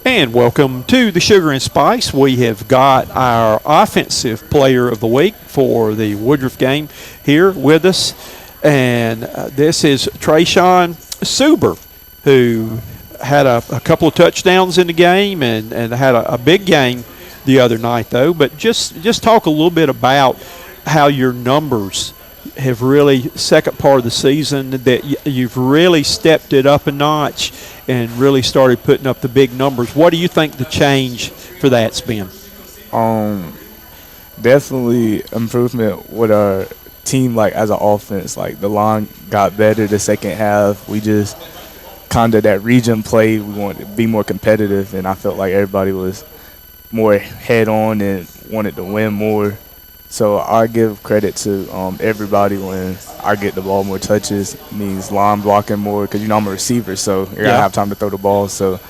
And welcome to the Sugar and Spice. We have got our offensive player of the week for the Woodruff game here with us. And this is Tre'Sean Suber, who had a couple of touchdowns in the game and had a big game the other night, though. But just talk a little bit about how your numbers have really, second part of the season, that you've really stepped it up a notch and really started putting up the big numbers. What do you think the change for that's been? Definitely improvement with our team, like as an offense. Like the line got better the second half. We just kind of that region play. We wanted to be more competitive, and I felt like everybody was more head on and wanted to win more. So I give credit to everybody when I get the ball more touches. It means line blocking more because, I'm a receiver, so you're going to have time to throw the ball. So,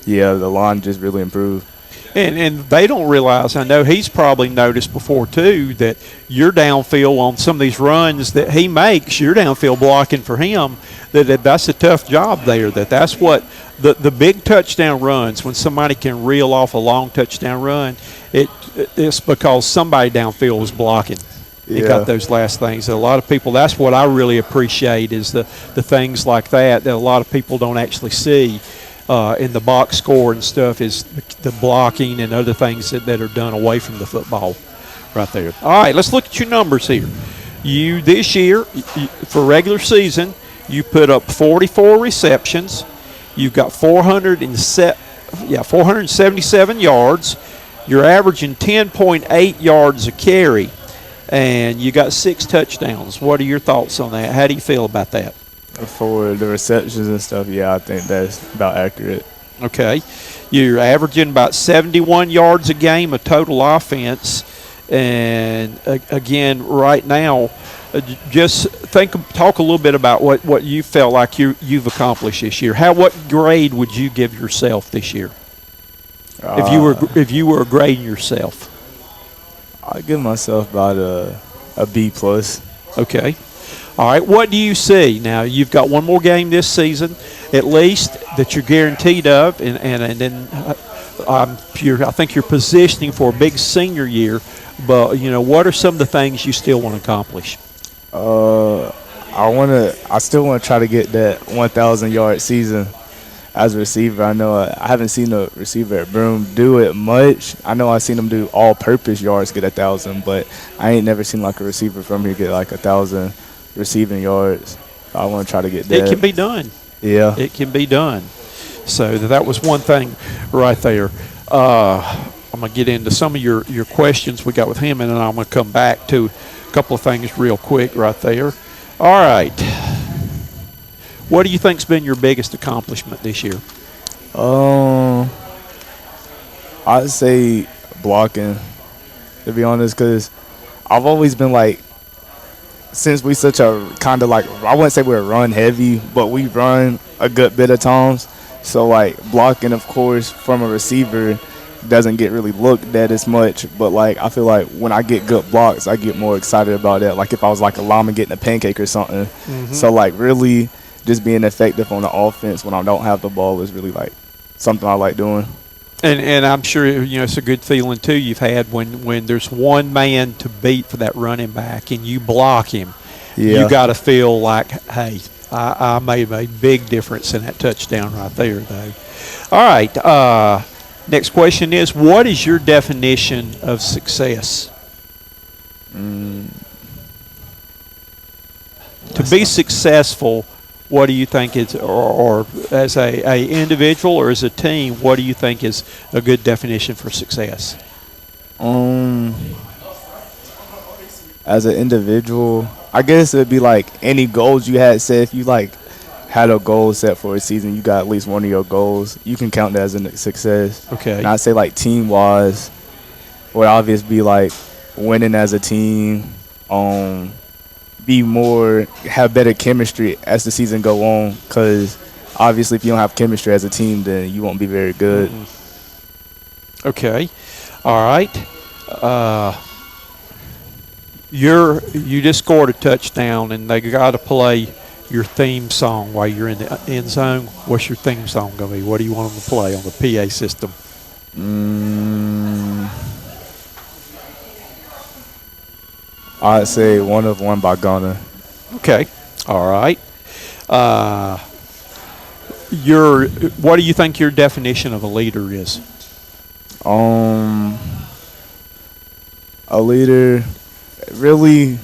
yeah, the line just really improved. And they don't realize, I know he's probably noticed before too, that you're downfield on some of these runs that he makes, you're downfield blocking for him, that's a tough job there. That's what the big touchdown runs, when somebody can reel off a long touchdown run, it's because somebody downfield was blocking. You got those last things. A lot of people, that's what I really appreciate, is the things like that a lot of people don't actually see. In the box score and stuff, is the blocking and other things that are done away from the football right there. All right, let's look at your numbers here. You, this year, for regular season, you put up 44 receptions. You've got 477 yards. You're averaging 10.8 yards a carry, and you got 6 touchdowns. What are your thoughts on that? How do you feel about that? For the receptions and stuff, I think that's about accurate. Okay. You're averaging about 71 yards a game of total offense. And, again, right now, just talk a little bit about what you felt like you've accomplished this year. What grade would you give yourself this year? If you were grading yourself? I'd give myself about a B+. Okay. All right, what do you see? Now, you've got one more game this season, at least, that you're guaranteed of, and then I think you're positioning for a big senior year. But, what are some of the things you still want to accomplish? I still want to try to get that 1,000-yard season as a receiver. I know I haven't seen a receiver at Broome do it much. I know I've seen them do all-purpose yards get 1,000, but I ain't never seen like a receiver from here get like 1,000 receiving yards. I want to try to get that. It can be done. Yeah. It can be done. So that was one thing right there. I'm going to get into some of your questions we got with him, and then I'm going to come back to a couple of things real quick right there. All right. What do you think's been your biggest accomplishment this year? I'd say blocking, to be honest, because I've always been like, since we such a kind of like, I wouldn't say we're run heavy, but we run a good bit of times. So like blocking, of course, from a receiver doesn't get really looked at as much. But like I feel like when I get good blocks, I get more excited about that. Like if I was like a lineman getting a pancake or something. Mm-hmm. So like really just being effective on the offense when I don't have the ball is really like something I like doing. And I'm sure it's a good feeling too you've had when there's one man to beat for that running back and you block him. Yeah. You got to feel like, hey, I made a big difference in that touchdown right there, though. All right. Next question is, what is your definition of success? To be successful, what do you think is, or as a individual or as a team, what do you think is a good definition for success? As an individual, I guess it would be like any goals you had set. If you like had a goal set for a season, you got at least one of your goals, you can count that as a success. Okay. And I'd say like team-wise, would obviously be like winning as a team, have better chemistry as the season go on, because obviously if you don't have chemistry as a team, then you won't be very good. Mm-hmm. Okay. All right. You just scored a touchdown, and they got to play your theme song while you're in the end zone, what's your theme song going to be? What do you want them to play on the PA system? I'd say One of One by Ghana. Okay. All right. What do you think your definition of a leader is? A leader, really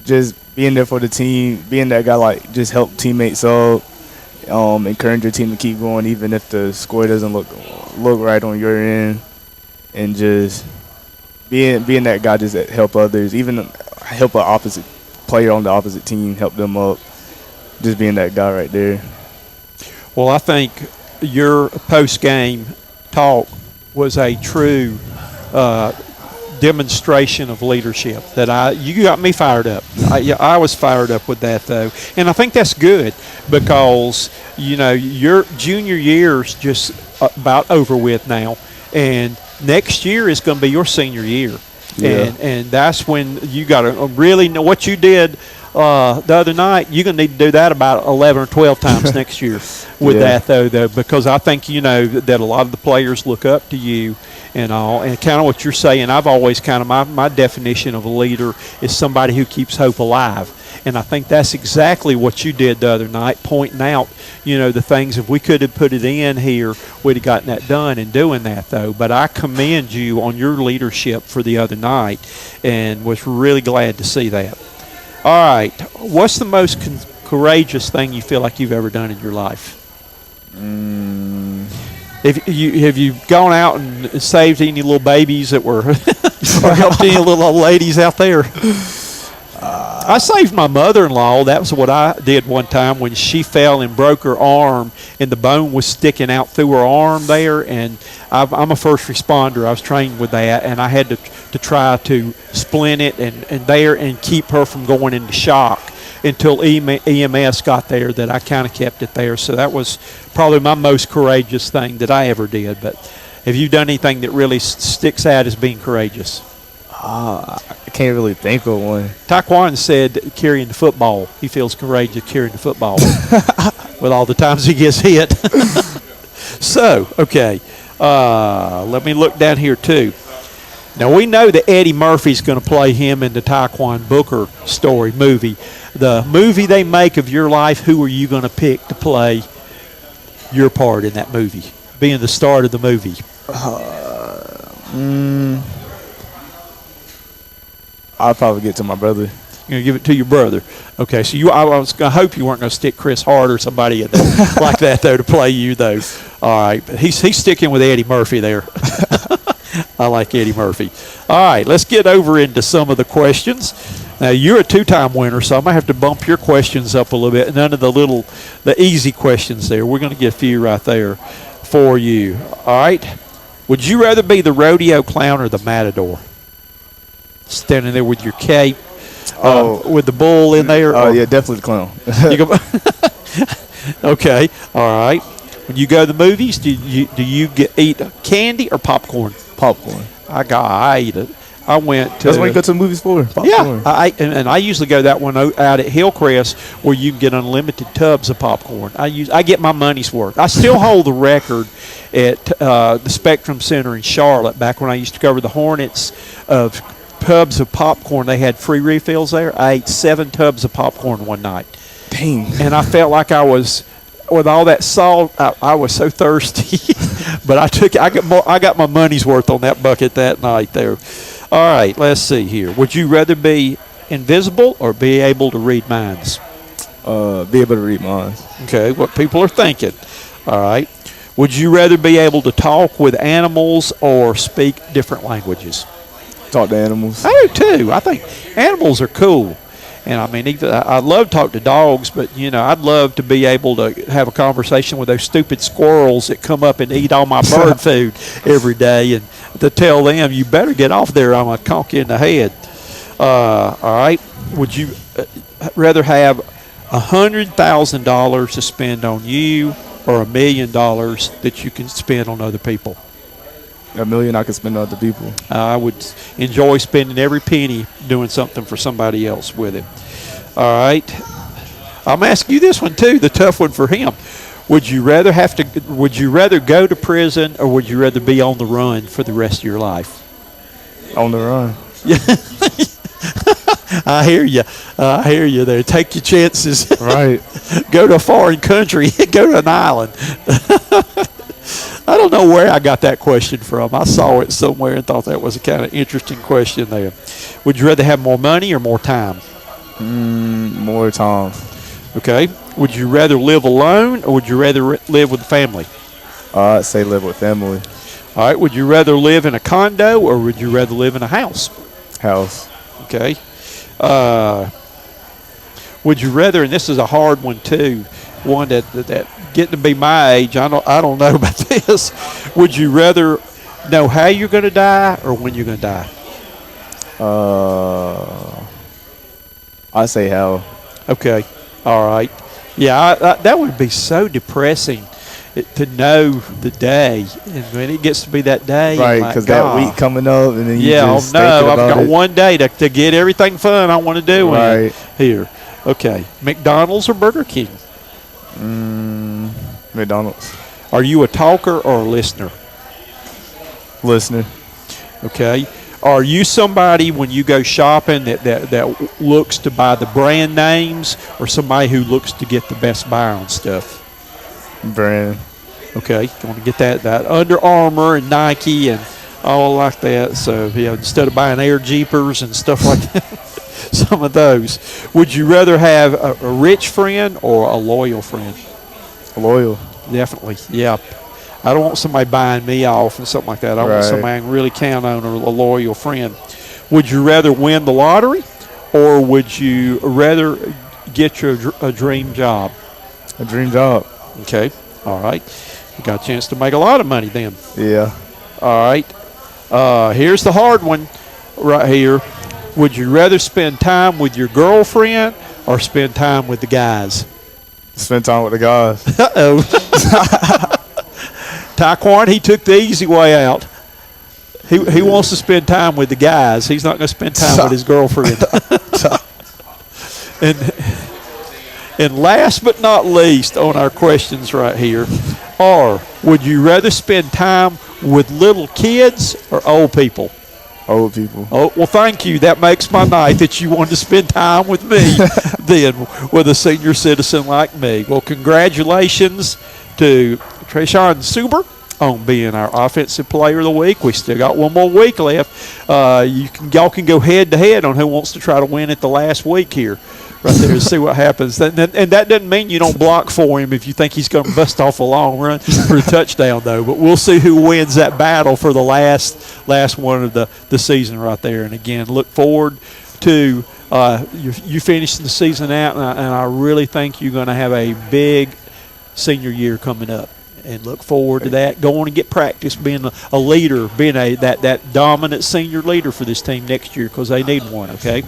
just being there for the team, being that guy, like, just help teammates up, encourage your team to keep going even if the score doesn't look right on your end, and just being that guy just that help others, even help an opposite player on the opposite team, help them up, just being that guy right there. Well, I think your post-game talk was a true demonstration of leadership. You got me fired up. I was fired up with that, though, and I think that's good because your junior year's just about over with now, and next year is going to be your senior year, and that's when you got to really know what you did. The other night, you're going to need to do that about 11 or 12 times next year with that, though, because I think that a lot of the players look up to you and all. And kind of what you're saying, I've always kind of my definition of a leader is somebody who keeps hope alive. And I think that's exactly what you did the other night, pointing out, the things. If we could have put it in here, we'd have gotten that done in doing that, though. But I commend you on your leadership for the other night and was really glad to see that. All right. What's the most courageous thing you feel like you've ever done in your life? Have you gone out and saved any little babies that were or helped any little old ladies out there? I saved my mother-in-law. That was what I did one time when she fell and broke her arm, and the bone was sticking out through her arm there. And I'm a first responder. I was trained with that, and I had to try to splint it and keep her from going into shock until EMS got there. That I kind of kept it there. So that was probably my most courageous thing that I ever did. But have you done anything that really sticks out as being courageous? I can't really think of one. Taekwon said carrying the football. He feels courageous carrying the football with all the times he gets hit. So, okay. Let me look down here, too. Now, we know that Eddie Murphy's going to play him in the Taekwon Booker story movie. The movie they make of your life, who are you going to pick to play your part in that movie, being the star of the movie? I'll probably get to my brother. You're going to give it to your brother. Okay, so I was going to hope you weren't going to stick Chris Hart or somebody like that, though, to play you, though. All right, but he's sticking with Eddie Murphy there. I like Eddie Murphy. All right, let's get over into some of the questions. Now, you're a two-time winner, so I'm going to have to bump your questions up a little bit. None of the easy questions there. We're going to get a few right there for you. All right. Would you rather be the rodeo clown or the matador? Standing there with your cape, with the bull in there? Oh, yeah, definitely the clown. Okay, all right. When you go to the movies, do you eat candy or popcorn? Popcorn. I ate it. I went to. That's what you go to the movies for. Popcorn. Yeah, I usually go that one out at Hillcrest where you can get unlimited tubs of popcorn. I get my money's worth. I still hold the record at the Spectrum Center in Charlotte back when I used to cover the Hornets of tubs of popcorn. They had free refills there. I ate 7 tubs of popcorn one night. Dang. And I felt like I was, with all that salt, I was so thirsty. But I got my money's worth on that bucket that night there. All right, let's see here. Would you rather be invisible or be able to read minds? Be able to read minds. Okay, what people are thinking. All right. Would you rather be able to talk with animals or speak different languages? Talk to animals. I do too. I think animals are cool. And I mean, I'd love to talk to dogs, but I'd love to be able to have a conversation with those stupid squirrels that come up and eat all my bird food every day, and to tell them, you better get off there, I'm going to conk you in the head. All right. Would you rather have $100,000 to spend on you or $1 million that you can spend on other people? $1 million I can spend on other people. I would enjoy spending every penny doing something for somebody else with it. All right. I'm asking you this one too, the tough one for him. Would you rather go to prison, or would you rather be on the run for the rest of your life? On the run. Yeah. I hear you. I hear you there. Take your chances. Right. Go to a foreign country. Go to an island. I don't know where I got that question from. I saw it somewhere and thought that was a kind of interesting question there. Would you rather have more money or more time? More time. Okay. Would you rather live alone, or would you rather live with family? I'd say live with family. All right. Would you rather live in a condo, or would you rather live in a house? House. Okay. Would you rather, and this is a hard one too, one that getting to be my age, I don't know about this. Would you rather know how you're going to die or when you're going to die? I say how. Okay. All right. Yeah, that would be so depressing to know the day, and when it gets to be that day, Right, because that week coming up, and then you just thinking I've about got it. one day to get everything fun I want to do Right. here. Okay, McDonald's or Burger King? McDonald's. Are you a talker or a listener? Listening. Okay. Are you somebody, when you go shopping, that looks to buy the brand names, or somebody who looks to get the best buy on stuff? Brand. Okay, you want to get that Under Armour and Nike and all like that. So, instead of buying Air Jeepers and stuff like that, some of those. Would you rather have a rich friend or a loyal friend? Loyal. Definitely, yeah. I don't want somebody buying me off and something like that. I want somebody I can really count on, or a loyal friend. Would you rather win the lottery, or would you rather get a dream job? A dream job. Okay, all right. You got a chance to make a lot of money then. Yeah. All right. Here's the hard one right here. Would you rather spend time with your girlfriend or spend time with the guys? Spend time with the guys. Uh-oh. Taekwon, he took the easy way out. He wants to spend time with the guys. He's not going to spend time with his girlfriend. And last but not least on our questions right here would you rather spend time with little kids or old people? Old people. Oh, well, thank you. That makes my night that you wanted to spend time with me then, with a senior citizen like me. Well, congratulations to Tre'Sean Suber on being our offensive player of the week. We still got one more week left. Y'all can go head to head on who wants to try to win it the last week here, right there, and see what happens. And that doesn't mean you don't block for him if you think he's going to bust off a long run for a touchdown, though. But we'll see who wins that battle for the last one of the season right there. And again, look forward to you finishing the season out, and I really think you're going to have a big senior year coming up. And look forward to that. Go on and get practice being a leader, being that dominant senior leader for this team next year, because they need one, okay?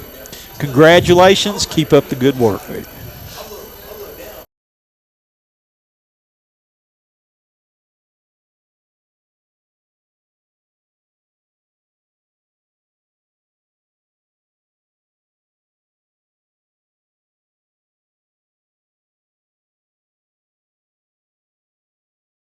Congratulations. Keep up the good work.